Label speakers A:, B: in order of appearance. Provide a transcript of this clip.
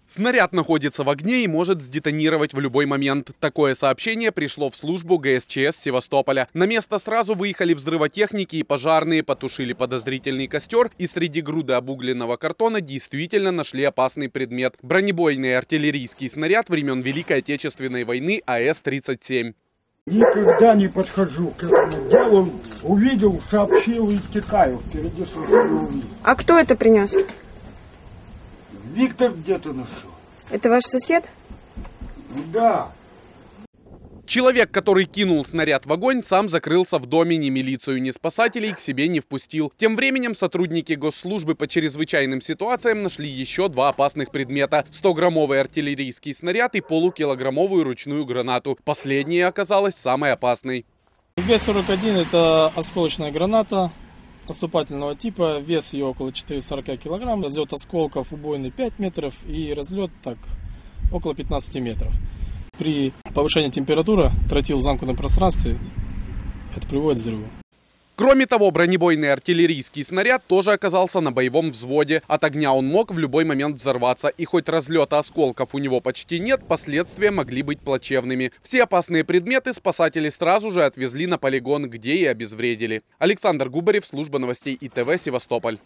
A: Снаряд находится в огне и может сдетонировать в любой момент. Такое сообщение пришло в службу ГСЧС Севастополя. На место сразу выехали взрывотехники и пожарные, потушили подозрительный костер и среди груды обугленного картона действительно нашли опасный предмет. Бронебойный артиллерийский снаряд времен Великой Отечественной войны АС-37.
B: Никогда не подхожу к этому делу. Увидел, сообщил и текаю. Впереди слушаю.
C: А кто это принес?
B: Виктор где-то нашел.
C: Это ваш сосед?
B: Да.
A: Человек, который кинул снаряд в огонь, сам закрылся в доме, ни милицию, ни спасателей к себе не впустил. Тем временем сотрудники госслужбы по чрезвычайным ситуациям нашли еще два опасных предмета: 100-граммовый артиллерийский снаряд и полукилограммовую ручную гранату. Последняя оказалась самой опасной.
D: ГС-41 – это осколочная граната наступательного типа. Вес ее около 440 килограмм. Разлет осколков убойный 5 метров и разлет около 15 метров. При повышении температуры тротил в замкнутом пространстве это приводит к взрыву.
A: Кроме того, бронебойный артиллерийский снаряд тоже оказался на боевом взводе. От огня он мог в любой момент взорваться. И хоть разлета осколков у него почти нет, последствия могли быть плачевными. Все опасные предметы спасатели сразу же отвезли на полигон, где и обезвредили. Александр Губарев, служба новостей ИТВ, Севастополь.